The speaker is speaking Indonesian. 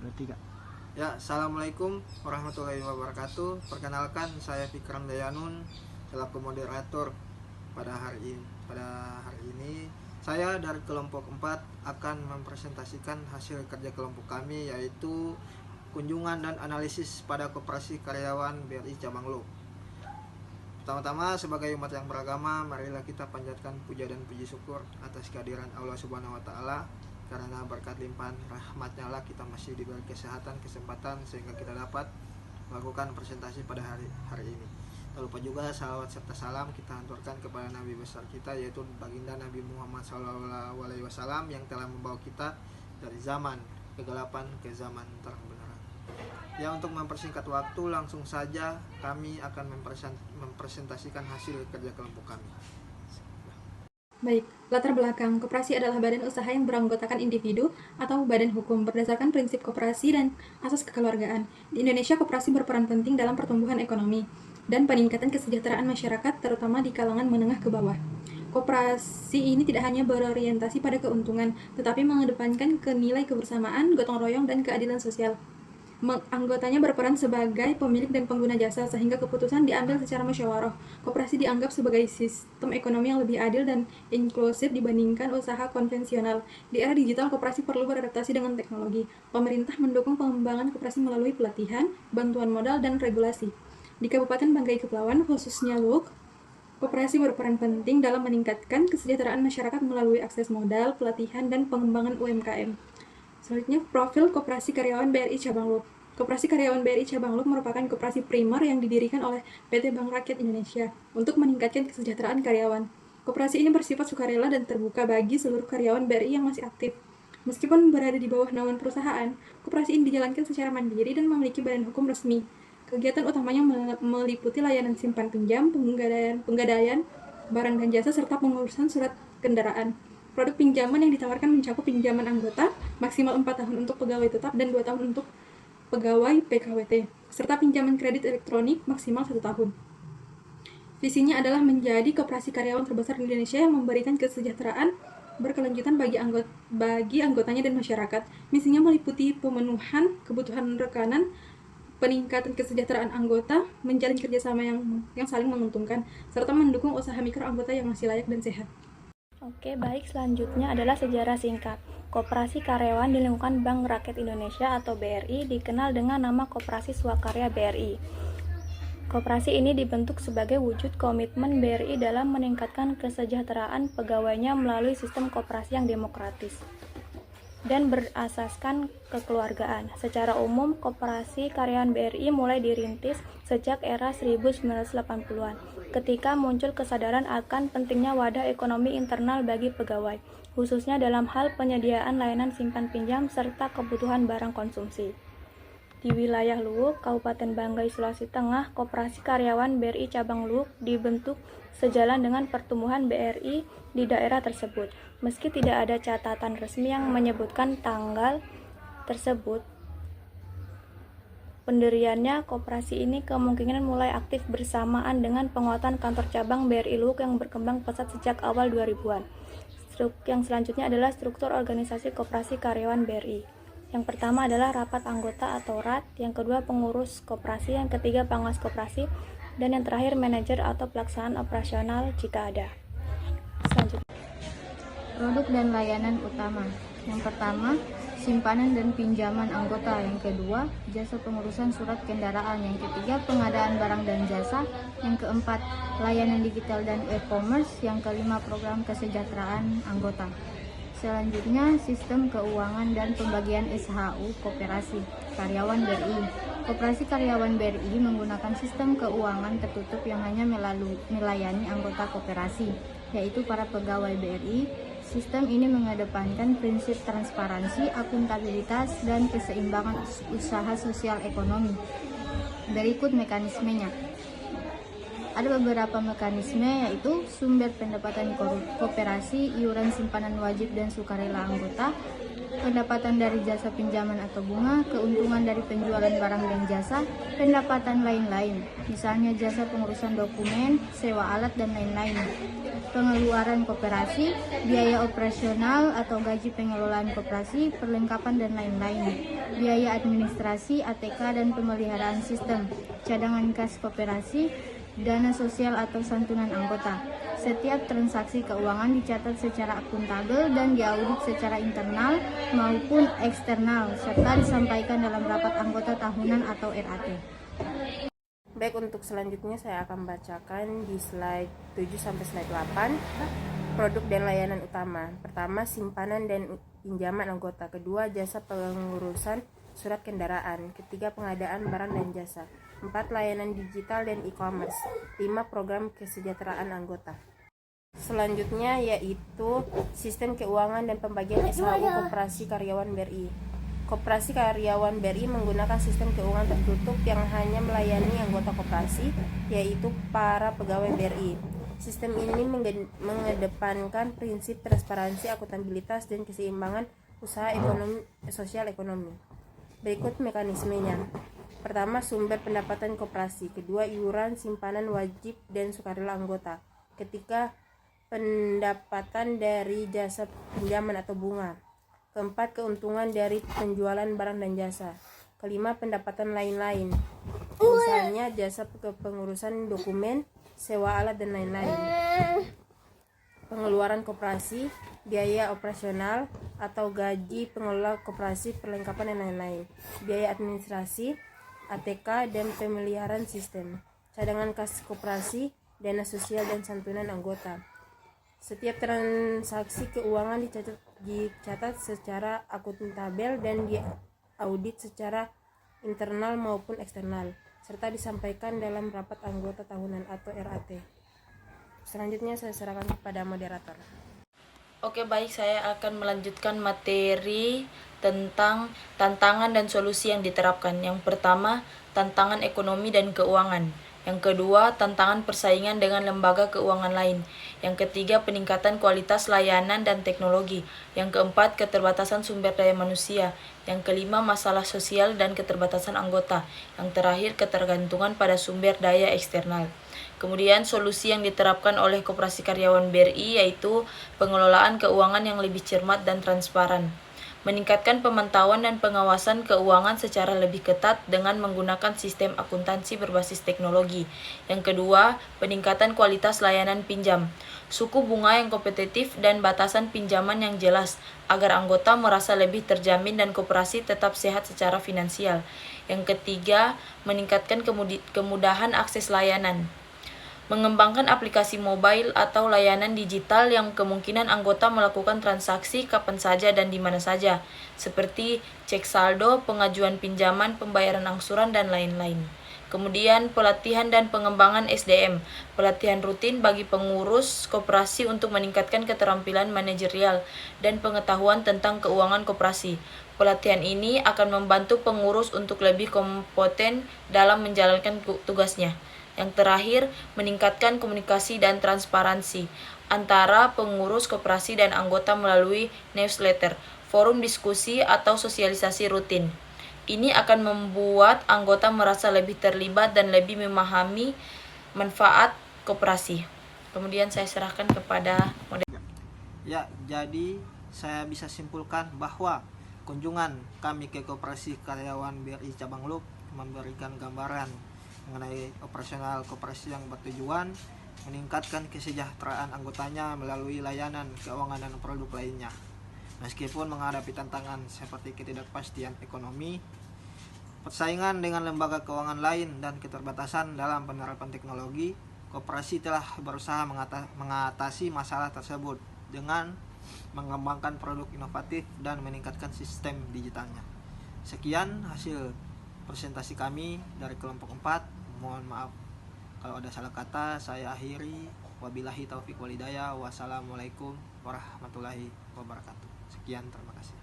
2, 3. Ya, Assalamualaikum warahmatullahi wabarakatuh. Perkenalkan, saya Fikran Dayanun selaku moderator pada hari ini. Saya dari kelompok 4 akan mempresentasikan hasil kerja kelompok kami, yaitu kunjungan dan analisis pada Koperasi Karyawan BRI Cabang Luhuk. Pertama-tama, sebagai umat yang beragama, marilah kita panjatkan puja dan puji syukur atas kehadiran Allah Subhanahu wa Ta'ala. Karena berkat limpahan rahmatnya lah kita masih diberi kesehatan, kesempatan sehingga kita dapat melakukan presentasi pada hari ini. Tak lupa juga salawat serta salam kita hanturkan kepada Nabi besar kita, yaitu baginda Nabi Muhammad SAW yang telah membawa kita dari zaman kegelapan ke zaman terang benerang. Ya, untuk mempersingkat waktu, langsung saja kami akan mempresentasikan hasil kerja kelompok kami. Baik, latar belakang koperasi adalah badan usaha yang beranggotakan individu atau badan hukum berdasarkan prinsip koperasi dan asas kekeluargaan. Di Indonesia, koperasi berperan penting dalam pertumbuhan ekonomi dan peningkatan kesejahteraan masyarakat, terutama di kalangan menengah ke bawah. Koperasi ini tidak hanya berorientasi pada keuntungan, tetapi mengedepankan nilai kebersamaan, gotong royong, dan keadilan sosial. Anggotanya berperan sebagai pemilik dan pengguna jasa, sehingga keputusan diambil secara musyawarah. Koperasi dianggap sebagai sistem ekonomi yang lebih adil dan inklusif dibandingkan usaha konvensional. Di era digital, koperasi perlu beradaptasi dengan teknologi. Pemerintah mendukung pengembangan koperasi melalui pelatihan, bantuan modal, dan regulasi. Di Kabupaten Banggai Kepulauan, khususnya Luhuk, koperasi berperan penting dalam meningkatkan kesejahteraan masyarakat melalui akses modal, pelatihan, dan pengembangan UMKM. Selanjutnya, profil Koperasi Karyawan BRI Cabang Luhuk. Koperasi Karyawan BRI Cabang Luhuk merupakan koperasi primer yang didirikan oleh PT Bank Rakyat Indonesia untuk meningkatkan kesejahteraan karyawan. Koperasi ini bersifat sukarela dan terbuka bagi seluruh karyawan BRI yang masih aktif. Meskipun berada di bawah naungan perusahaan, koperasi ini dijalankan secara mandiri dan memiliki badan hukum resmi. Kegiatan utamanya meliputi layanan simpan pinjam, penggadaian barang dan jasa, serta pengurusan surat kendaraan. Produk pinjaman yang ditawarkan mencakup pinjaman anggota maksimal 4 tahun untuk pegawai tetap dan 2 tahun untuk pegawai PKWT, serta pinjaman kredit elektronik maksimal 1 tahun. Visinya adalah menjadi koperasi karyawan terbesar di Indonesia yang memberikan kesejahteraan berkelanjutan bagi anggotanya dan masyarakat. Misinya meliputi pemenuhan kebutuhan rekanan, peningkatan kesejahteraan anggota, menjalin kerjasama yang saling menguntungkan, serta mendukung usaha mikro anggota yang masih layak dan sehat. Oke, baik. Selanjutnya adalah sejarah singkat. Koperasi Karyawan di lingkungan Bank Rakyat Indonesia atau BRI dikenal dengan nama Koperasi Swakarya BRI. Koperasi ini dibentuk sebagai wujud komitmen BRI dalam meningkatkan kesejahteraan pegawainya melalui sistem koperasi yang demokratis dan berasaskan kekeluargaan. Secara umum, Koperasi Karyawan BRI mulai dirintis sejak era 1980-an, ketika muncul kesadaran akan pentingnya wadah ekonomi internal bagi pegawai, khususnya dalam hal penyediaan layanan simpan pinjam serta kebutuhan barang konsumsi. Di wilayah Luhuk, Kabupaten Banggai, Sulawesi Tengah, Koperasi Karyawan BRI Cabang Luhuk dibentuk sejalan dengan pertumbuhan BRI di daerah tersebut. Meski tidak ada catatan resmi yang menyebutkan tanggal tersebut, pendiriannya koperasi ini kemungkinan mulai aktif bersamaan dengan penguatan kantor cabang BRI Luhuk yang berkembang pesat sejak awal 2000-an. Yang selanjutnya adalah struktur organisasi Koperasi Karyawan BRI. Yang pertama adalah rapat anggota atau RAT, yang kedua pengurus koperasi, yang ketiga pengawas koperasi, dan yang terakhir manajer atau pelaksanaan operasional jika ada. Selanjutnya, produk dan layanan utama. Yang pertama, simpanan dan pinjaman anggota. Yang kedua, jasa pengurusan surat kendaraan. Yang ketiga, pengadaan barang dan jasa. Yang keempat, layanan digital dan e-commerce. Yang kelima, program kesejahteraan anggota. Selanjutnya, sistem keuangan dan pembagian SHU Koperasi Karyawan BRI. Koperasi Karyawan BRI menggunakan sistem keuangan tertutup yang hanya melayani anggota koperasi, yaitu para pegawai BRI. Sistem ini mengedepankan prinsip transparansi, akuntabilitas, dan keseimbangan usaha sosial ekonomi. Berikut mekanismenya. Ada beberapa mekanisme, yaitu sumber pendapatan koperasi, iuran simpanan wajib dan sukarela anggota, pendapatan dari jasa pinjaman atau bunga, keuntungan dari penjualan barang dan jasa, pendapatan lain-lain, misalnya jasa pengurusan dokumen, sewa alat, dan lain-lain. Pengeluaran koperasi, biaya operasional atau gaji pengelolaan koperasi, perlengkapan, dan lain-lain. Biaya administrasi, ATK, dan pemeliharaan sistem, cadangan kas koperasi, dana sosial atau santunan anggota. Setiap transaksi keuangan dicatat secara akuntabel dan diaudit secara internal maupun eksternal, serta disampaikan dalam rapat anggota tahunan atau RAT. Baik, untuk selanjutnya saya akan bacakan di slide 7 sampai slide 8 produk dan layanan utama. Pertama, simpanan dan pinjaman anggota. Kedua, jasa pengurusan surat kendaraan. Ketiga, pengadaan barang dan jasa. 4, layanan digital dan e-commerce. 5, program kesejahteraan anggota. Selanjutnya yaitu sistem keuangan dan pembagian SHU Koperasi Karyawan BRI. Koperasi Karyawan BRI menggunakan sistem keuangan tertutup yang hanya melayani anggota koperasi, yaitu para pegawai BRI. Sistem ini mengedepankan prinsip transparansi, akuntabilitas, dan keseimbangan usaha sosial ekonomi. Berikut mekanismenya. Pertama, sumber pendapatan koperasi. Kedua, iuran, simpanan wajib dan sukarela anggota. Ketiga, pendapatan dari jasa pinjaman atau bunga. Keempat, keuntungan dari penjualan barang dan jasa. Kelima, pendapatan lain-lain, misalnya jasa kepengurusan dokumen, sewa alat, dan lain-lain. Pengeluaran koperasi, biaya operasional atau gaji pengelola koperasi, perlengkapan, dan lain-lain. Biaya administrasi, ATK, dan pemeliharaan sistem, cadangan kas koperasi, dana sosial, dan santunan anggota. Setiap transaksi keuangan dicatat secara akuntabel dan diaudit secara internal maupun eksternal, serta disampaikan dalam rapat anggota tahunan atau RAT. Selanjutnya saya serahkan kepada moderator. Oke, baik, saya akan melanjutkan materi tentang tantangan dan solusi yang diterapkan. Yang pertama, tantangan ekonomi dan keuangan. Yang kedua, tantangan persaingan dengan lembaga keuangan lain. Yang ketiga, peningkatan kualitas layanan dan teknologi. Yang keempat, keterbatasan sumber daya manusia. Yang kelima, masalah sosial dan keterbatasan anggota. Yang terakhir, ketergantungan pada sumber daya eksternal. Kemudian solusi yang diterapkan oleh Koperasi Karyawan BRI yaitu pengelolaan keuangan yang lebih cermat dan transparan. Meningkatkan pemantauan dan pengawasan keuangan secara lebih ketat dengan menggunakan sistem akuntansi berbasis teknologi. Yang kedua, peningkatan kualitas layanan pinjam. Suku bunga yang kompetitif dan batasan pinjaman yang jelas agar anggota merasa lebih terjamin dan koperasi tetap sehat secara finansial. Yang ketiga, meningkatkan kemudahan akses layanan. Mengembangkan aplikasi mobile atau layanan digital yang kemungkinan anggota melakukan transaksi kapan saja dan di mana saja, seperti cek saldo, pengajuan pinjaman, pembayaran angsuran, dan lain-lain. Kemudian pelatihan dan pengembangan SDM, pelatihan rutin bagi pengurus koperasi untuk meningkatkan keterampilan manajerial dan pengetahuan tentang keuangan koperasi. Pelatihan ini akan membantu pengurus untuk lebih kompeten dalam menjalankan tugasnya. Yang terakhir, meningkatkan komunikasi dan transparansi antara pengurus koperasi dan anggota melalui newsletter, forum diskusi, atau sosialisasi rutin. Ini akan membuat anggota merasa lebih terlibat dan lebih memahami manfaat koperasi. Kemudian saya serahkan kepada moderator. Ya, jadi saya bisa simpulkan bahwa kunjungan kami ke Koperasi Karyawan BRI Cabang Lup memberikan gambaran mengenai operasional koperasi yang bertujuan meningkatkan kesejahteraan anggotanya melalui layanan keuangan dan produk lainnya. Meskipun menghadapi tantangan seperti ketidakpastian ekonomi, persaingan dengan lembaga keuangan lain, dan keterbatasan dalam penerapan teknologi, koperasi telah berusaha mengatasi masalah tersebut dengan mengembangkan produk inovatif dan meningkatkan sistem digitalnya. Sekian hasil presentasi kami dari kelompok 4. Mohon maaf kalau ada salah kata. Saya akhiri. Wabillahi taufiq walhidayah. Wassalamualaikum warahmatullahi wabarakatuh. Sekian, terima kasih.